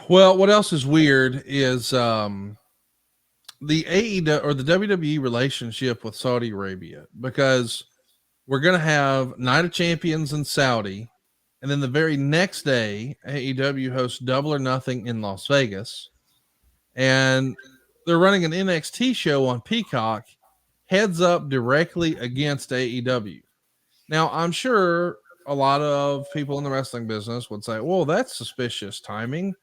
Well, what else is weird is the AEW or the WWE relationship with Saudi Arabia, because we're going to have Night of Champions in Saudi, and then the very next day, AEW hosts Double or Nothing in Las Vegas, and they're running an NXT show on Peacock, heads up directly against AEW. Now, I'm sure a lot of people in the wrestling business would say, well, that's suspicious timing.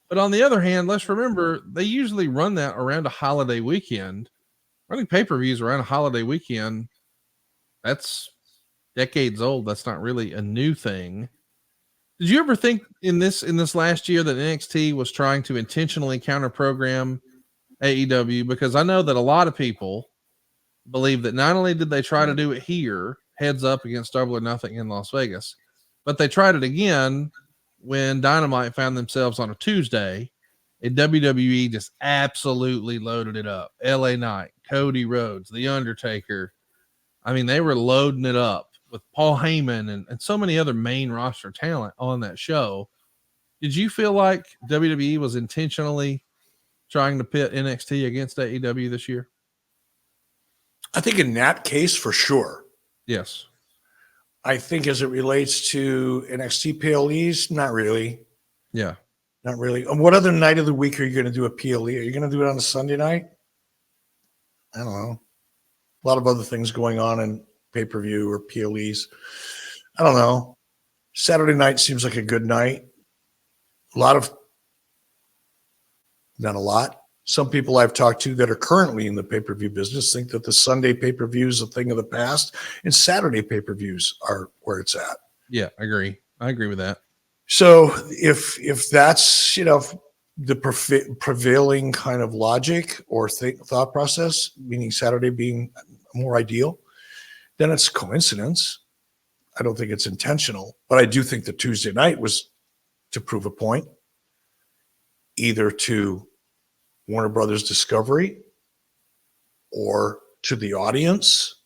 But on the other hand, let's remember they usually run that around a holiday weekend. Running pay-per-views around a holiday weekend, that's decades old. That's not really a new thing. Did you ever think in this last year that NXT was trying to intentionally counter program AEW? Because I know that a lot of people believe that not only did they try to do it here, heads up against Double or Nothing in Las Vegas, but they tried it again when Dynamite found themselves on a Tuesday, and WWE just absolutely loaded it up. LA Knight, Cody Rhodes, The Undertaker. I mean, they were loading it up with Paul Heyman and so many other main roster talent on that show. Did you feel like WWE was intentionally trying to pit NXT against AEW this year? I think in that case, for sure. Yes. I think as it relates to NXT PLEs, not really. Yeah. Not really. What other night of the week are you going to do a PLE? Are you going to do it on a Sunday night? I don't know. A lot of other things going on in pay-per-view or PLEs. I don't know. Saturday night seems like a good night. Not a lot. Some people I've talked to that are currently in the pay-per-view business think that the Sunday pay-per-view is a thing of the past and Saturday pay-per-views are where it's at. Yeah, I agree. I agree with that. So if that's, the prevailing kind of logic or thought process, meaning Saturday being more ideal, then it's coincidence. I don't think it's intentional, but I do think the Tuesday night was to prove a point, either to Warner Brothers Discovery or to the audience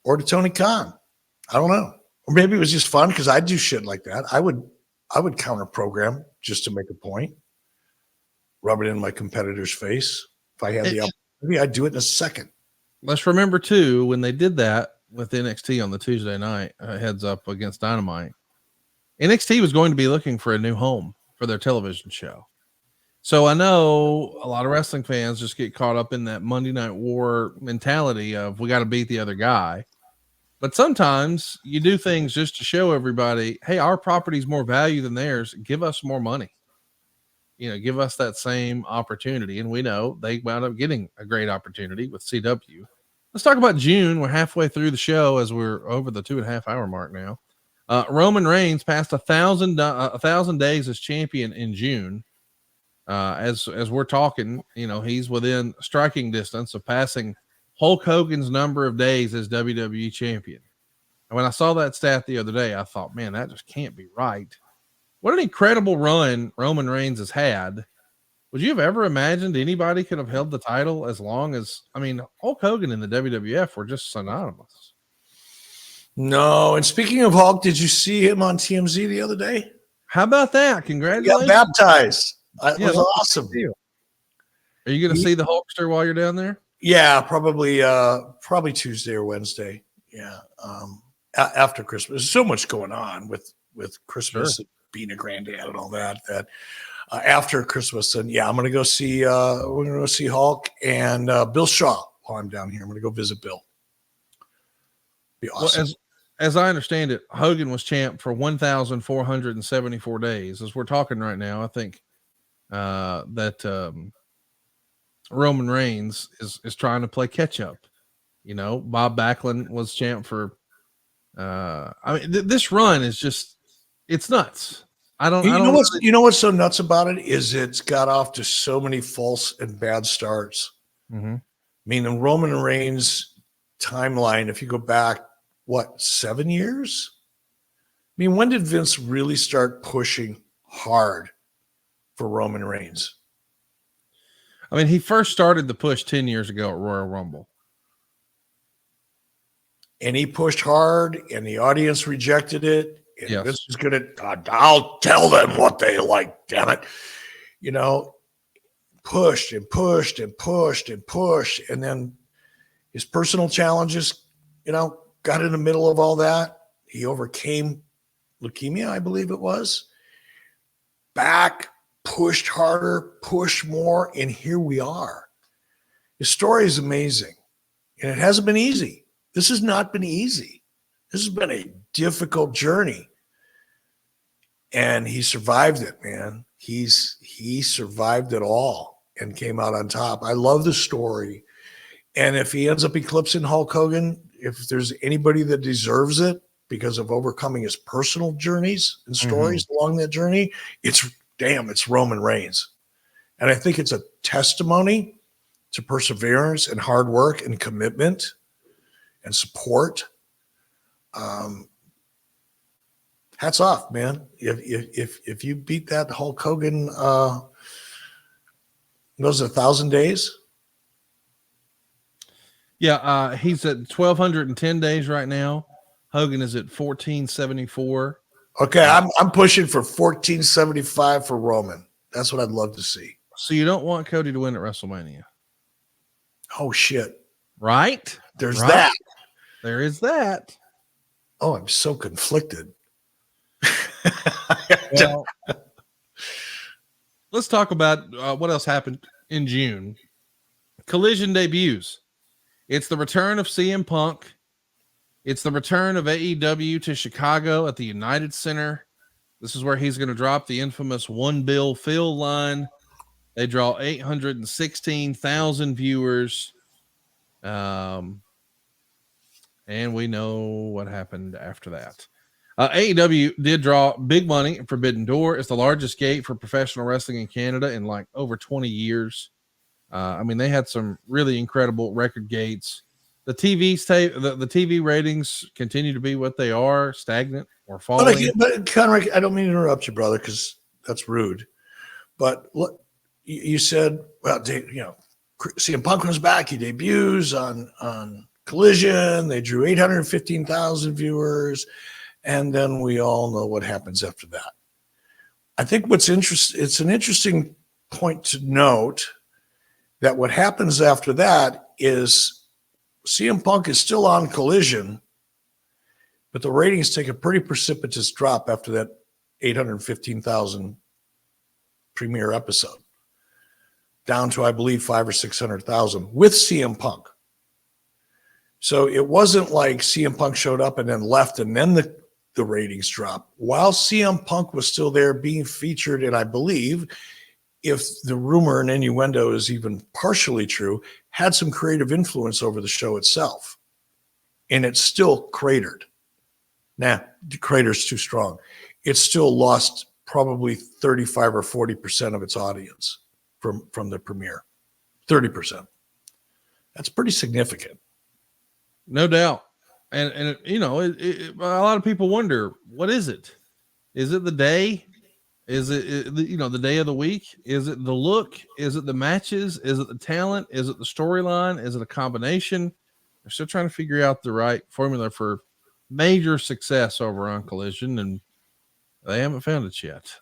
or to Tony Khan. I don't know. Or maybe it was just fun because I do shit like that. I would counter program just to make a point, rub it in my competitor's face. If I had the opportunity, I'd do it in a second. Let's remember too, when they did that with NXT on the Tuesday night, heads up against Dynamite, NXT was going to be looking for a new home for their television show. So I know a lot of wrestling fans just get caught up in that Monday Night War mentality of we got to beat the other guy. But sometimes you do things just to show everybody, hey, our property's more value than theirs. Give us more money. Give us that same opportunity. And we know they wound up getting a great opportunity with CW. Let's talk about June. We're halfway through the show as we're over the 2.5 hour mark now. Roman Reigns passed 1,000 days as champion in June. As we're talking, he's within striking distance of passing Hulk Hogan's number of days as WWE champion. And when I saw that stat the other day, I thought, man, that just can't be right. What an incredible run Roman Reigns has had. Would you have ever imagined anybody could have held the title as long as, Hulk Hogan and the WWF were just synonymous. No. And speaking of Hulk, did you see him on TMZ the other day? How about that? Congratulations. He got baptized. It was awesome. Are you going to see the Hulkster while you're down there? Yeah, probably Tuesday or Wednesday. Yeah. After Christmas. There's so much going on with Christmas, sure, and being a granddad and all that, after Christmas. And yeah, I'm going to go see, we're going to go see Hulk and Bill Shaw while I'm down here. I'm going to go visit Bill. Be awesome. Well, as I understand it, Hogan was champ for 1,474 days. As we're talking right now, I think that Roman Reigns is trying to play catch up. Bob Backlund was champ for this run is just, it's nuts. You know what's so nuts about it is it's got off to so many false and bad starts. Mm-hmm. I mean, the Roman Reigns timeline, if you go back, 7 years? I mean, when did Vince really start pushing hard for Roman Reigns? He first started the push 10 years ago at Royal Rumble. And he pushed hard and the audience rejected it. And Yes. Vince is gonna, I'll tell them what they like, damn it. You know, pushed and pushed and pushed and pushed. And then his personal challenges, you know, got in the middle of all that. He overcame leukemia, I believe it was. Back, pushed harder, pushed more, and here we are. His story is amazing, and it hasn't been easy. This has not been easy. This has been a difficult journey, and he survived it, man. He survived it all and came out on top. I love the story, and if he ends up eclipsing Hulk Hogan, if there's anybody that deserves it because of overcoming his personal journeys and stories along that journey, it's Roman Reigns. And I think it's a testimony to perseverance and hard work and commitment and support. Hats off, man. If you beat that Hulk Hogan, those 1,000 days. Yeah, he's at 1,210 days right now. Hogan is at 1,474. Okay, I'm pushing for 1475 for Roman. That's what I'd love to see. So you don't want Cody to win at WrestleMania? Oh shit! Right? There's that. There is that. Oh, I'm so conflicted. Well, let's talk about what else happened in June. Collision debuts. It's the return of CM Punk. It's the return of AEW to Chicago at the United Center. This is where he's going to drop the infamous One Bill Phil line. They draw 816,000 viewers. And we know what happened after that. AEW did draw big money. Forbidden Door is the largest gate for professional wrestling in Canada in like over 20 years. I mean, they had some really incredible record gates. The TV ratings continue to be what they are, stagnant or falling. But Conrad, I don't mean to interrupt you, brother, because that's rude. But look, you said, well, CM Punk comes back. He debuts on Collision. They drew 815,000 viewers. And then we all know what happens after that. I think it's an interesting point to note that what happens after that is CM Punk is still on Collision, but the ratings take a pretty precipitous drop after that 815,000 premiere episode, down to, I believe, 500,000 or 600,000 with CM Punk. So it wasn't like CM Punk showed up and then left and then the ratings dropped. While CM Punk was still there being featured, and I believe, if the rumor and innuendo is even partially true, had some creative influence over the show itself. And it still cratered. Nah, the crater's too strong. It still lost probably 35 or 40% of its audience from the premiere. 30%. That's pretty significant. No doubt. And a lot of people wonder, what is it? Is it the day? Is it the day of the week? Is it the look? Is it the matches? Is it the talent? Is it the storyline? Is it a combination? They're still trying to figure out the right formula for major success over on Collision, and they haven't found it yet.